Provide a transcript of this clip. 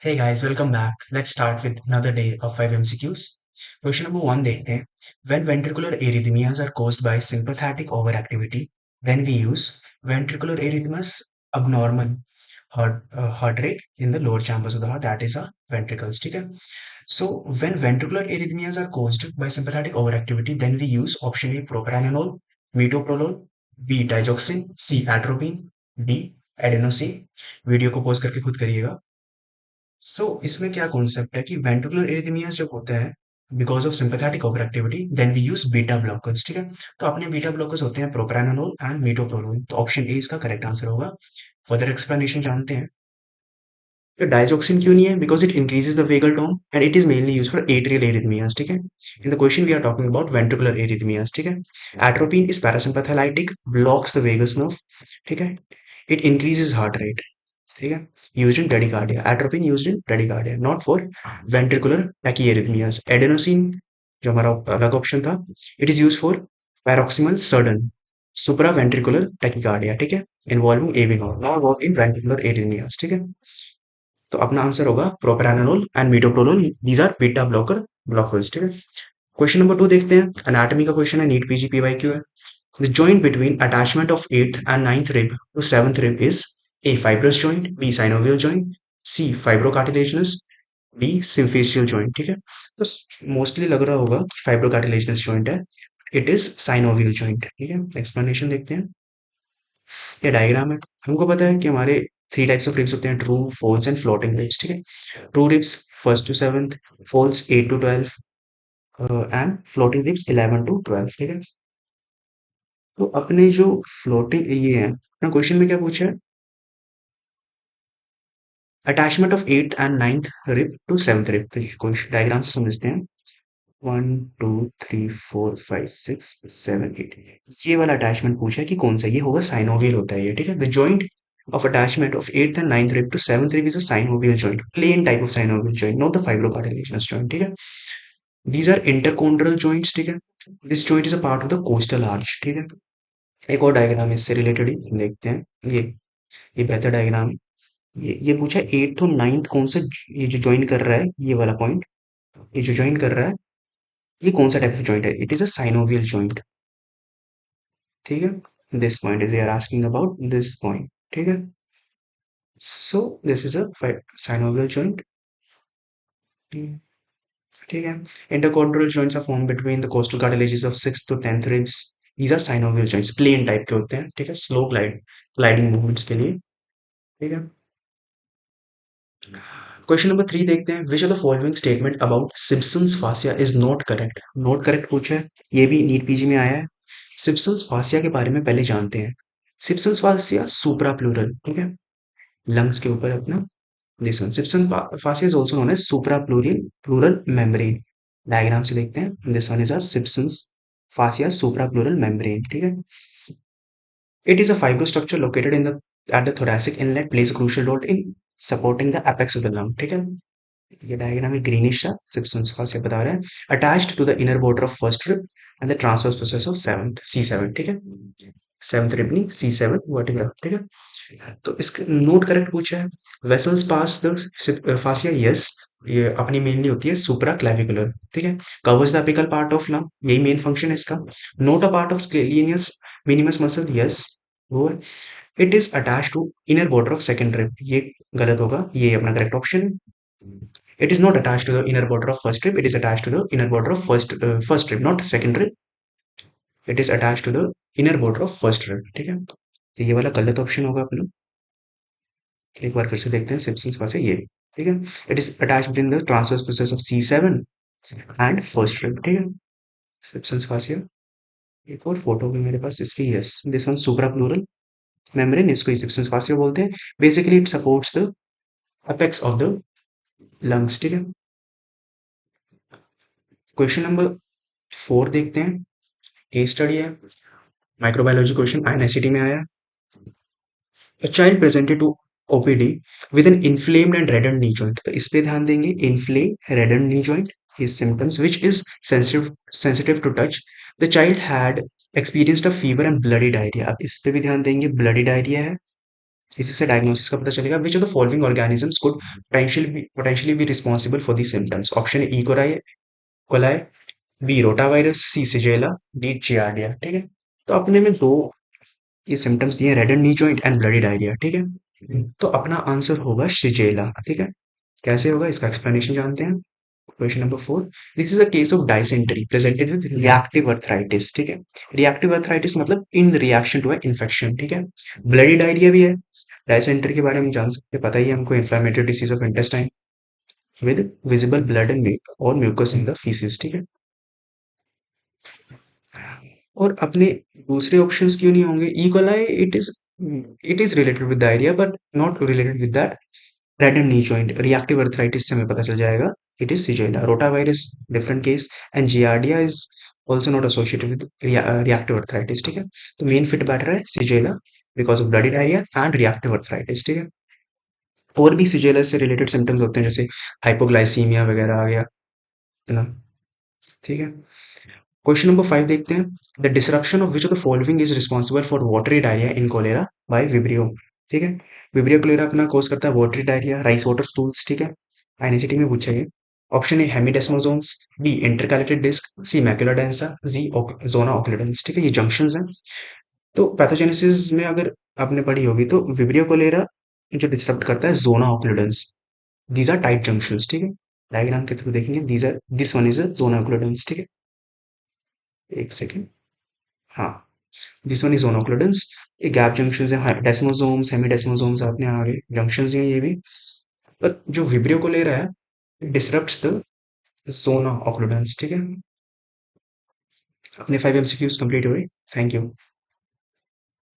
Hey guys, welcome back. Let's start with another day of 5 MCQs. Question number 1 देखते हैं. When ventricular arrhythmias are caused by sympathetic overactivity, then we use ventricular arrhythmias abnormal heart rate in the lower chambers of the heart, that is our ventricles. ठीक है. So when ventricular arrhythmias are caused by sympathetic overactivity, then we use option A propranolol, metoprolol, B digoxin, C atropine, D adenosine. Video को pause करके खुद करिएगा. इसमें क्या concept है कि वेंट्रिकुलर एरिथमियाज जब होते हैं because of sympathetic over activity then we use beta blockers. ठीक है, तो अपने बीटा ब्लॉकर्स होते हैं प्रोप्रानानोल एंड मीटोप्रोलोल. तो ऑप्शन ए इसका करेक्ट आंसर होगा. फर्दर एक्सप्लेनेशन जानते हैं. तो डाइजॉक्सिन क्यों नहीं है? Because it increases the vagal tone and it is mainly use for atrial arrhythmias. ठीक है, in the question we are talking about ventricular arrhythmias. ठीक है, atropine is parasympatholytic, blocks the vagus nerve. ठीक है, it increases heart rate. ठीक है, used in tachycardia. Atropine used in tachycardia, not for ventricular tachyarrhythmias. Adenosine जो हमारा अलग option था, it is use for paroxysmal sudden supra ventricular tachycardia. ठीक है, involving AV node not in ventricular arrhythmias. ठीक है, तो अपना आंसर होगा propranolol and metoprolol. These are beta blockers. ठीक है, क्वेश्चन नंबर 2 देखते हैं. एनाटॉमी का क्वेश्चन है, नीट पीजी पीवाईक्यू है. The joint between attachment of eighth and ninth rib to seventh rib is A. Fibrous joint, B. Synovial joint, C. Fibrocartilaginous, D. Symphysial joint. ठीक है, तो mostly लग रहा होगा फाइब्रोकार्टिलेजिनस जॉइंट है. It is synovial joint. ठीक है, एक्सप्लेनेशन देखते हैं. ये डायग्राम है. हमको पता है कि हमारे थ्री टाइप्स ऑफ रिब्स होते हैं, true, false and floating ribs. ठीक है, true ribs first to seventh, false 8 to 12 and floating ribs 11 to 12. ठीक है, तो अपने जो फ्लोटिंग ये है, अपना क्वेश्चन में क्या पूछा है? Attachment of eighth and ninth rib to seventh rib. तो क्वेश्चन डायग्राम से समझते हैं. 1 2 3 4 5 6 7 8, ये वाला अटैचमेंट पूछा है कि कौन सा. ये होगा साइनोवियल होता है ये. ठीक है, the joint of attachment of eighth and ninth rib to seventh rib is a synovial joint, plane type of synovial joint, not the fibrocartilaginous joint. ठीक है, दीज आर इंटरकॉन्ड्रल जॉइंट्स. ठीक है, this joint is a part of the costal arch. ठीक है, एक और diagram इससे related ही देखते हैं. ये बेहतर डायग्राम. ये पूछा एट्थ और नाइन्थ कौन सा, ये जो ज्वाइन कर रहा है ये वाला पॉइंट, ये जो ज्वाइन कर रहा है ये कौन सा टाइप ऑफ जॉइंट है? It is a synovial joint. ठीक है, this point is they are asking about this point. ठीक है, so this is a synovial joint. ठीक है, interchondral joints are form between the costal cartilages of sixth to tenth ribs. These are synovial joints, plane type के होते हैं. ठीक है, slow gliding movements के लिए. ठीक है, क्वेश्चन नंबर 3 देखते हैं. Which of the following statement about Simpson's fascia is not correct? Not correct पूछा है, ये भी नीट पीजी में आया है. सिम्पसन्स फासिया के बारे में पहले जानते हैं. Simpson's fascia supra pleural. ठीक है, लंग्स के ऊपर अपना this one. Simpson's fascia is also known as supra pleural membrane. Diagram से देखते हैं. This one is our Simpson's fascia supra pleural membrane. ठीक है, it is a fibrostructure located in the at the thoracic inlet, plays a crucial role in supporting the apex of the lung. ठीक है, ये diagram में greenish सा Simpson's का से बता रहा है. Attached to the inner border of first rib and the transverse process of seventh C7. ठीक है, सेवंथ रिब नहीं C7 वर्टिब्रा. ठीक है, तो इसका नोट करेक्ट पूछा है. Vessels pass the fascia, yes, ये अपनी मेनली होती है सुप्रा क्लेविकुलर. ठीक है, covers the apical part of lung, यही मेन फंक्शन है इसका. Not a part of scalenus minimus muscle, yes वो है. It is attach to inner border of second rib, ये गलत होगा, ये अपना करेक्ट ऑप्शन है. It is not attached to the inner border of first rib. It is attached to the inner border of first rib, not second rib. It is attached to the inner border of first rib. ठीक है, तो ये वाला गलत option होगा अपना. एक बार फिर से देखते हैं सिम्पसन्स पास है ये. ठीक है, it is attached between the transverse process of C7 and first rib. ठीक है, सिम्पसन्स पास है. एक और फोटो भी मेरे पास इसकी, yes, this one supra pleural membrane, इसको सिम्पसन्स पास बोलते हैं. Basically it supports the apex of the lungs. ठीक है, क्वेश्चन नंबर 4 देखते हैं. केस स्टडी है, माइक्रोबायोलॉजी क्वेश्चन, आईएनएसईटी में आया. A child presented to OPD with an inflamed and reddened knee joint. तो इस पे ध्यान देंगे. Inflamed reddened knee joint is symptoms which is sensitive to touch. The child had experienced a fever and bloody diarrhea. अब इस पे भी ध्यान देंगे, bloody diarrhea है. इसी से डायग्नोसिस का पता चलेगा। Which of the following organisms could potentially be responsible for the symptoms? Option A coli, coli, B rotavirus, C shigella, D giardia. ठीक है, तो अपने में दो ये सिम्टम्स दिए, red and knee joint and bloody diarrhoea. ठीक है, तो अपना आंसर होगा शिजेला। ठीक है, कैसे होगा इसका एक्सप्लेनेशन जानते हैं। Question number 4, this is a case of dysentery presented with reactive arthritis. ठीक है, रिएक्टिव अर्थराइटिस मतलब इन रिएक्शन टू इन्फेक्शन। ठीक है, ब्लडी डायरिया भी है। डायसेंट्री के बारे में जान सकते हैं, पता ही है हमको, inflammatory disease of intestine with visible blood and और म्यूकस इन द फीसिस। ठीक है, और अपने दूसरे ऑप्शंस क्यों नहीं होंगे? E coli, it is related with diarrhoea but not related with that red and knee joint. Reactive arthritis से हमें पता चल जाएगा it is shigella. Rotavirus different case and giardia is also not associated with reactive arthritis. ठीक है, तो main fit batter है shigella because of bloody diarrhoea and reactive arthritis. ठीक है, और भी सिजेला से रिलेटेड सिम्टम्स होते हैं, जैसे हाइपोग्लाइसीमिया वगैरह आ गया, है ना। ठीक है, क्वेश्चन नंबर 5 देखते हैं। The disruption of which of the following is responsible for watery diarrhoea in cholera by vibrio. ठीक है, विब्रियो कोलेरा अपना कोज करता है watery diarrhoea, rice water stools. ठीक है, आईएनसीटी में पूछा है। Option A hemidesmosomes, B intercalated disc, C macula densa, G zona occludens. ठीक है, ये जंक्शंस हैं। तो पैथोजेनेसिस में अगर आपने पढ़ी होगी तो विब्रियो कोलेरा जो डिसरप्ट करता है zona occludens. These are tight junctions. ठीक है, डायग्राम के थ्रू देखेंगे, these are, this one is a zona occludens. ठीक है, एक सेकेंड, हाँ, दिस वन इज जोनोक्लोडेंस। ये गैप जंक्शन है, डेस्मोसोम्स, हेमिडेस्मोसोम्स अपने आगे जंक्शन हैं ये भी। पर जो विब्रियो को ले रहा है डिसरप्ट्स द जोना ऑक्लूडेंस। ठीक है, अपने 5 एमसीक्यूज कंप्लीट हुए। Thank you.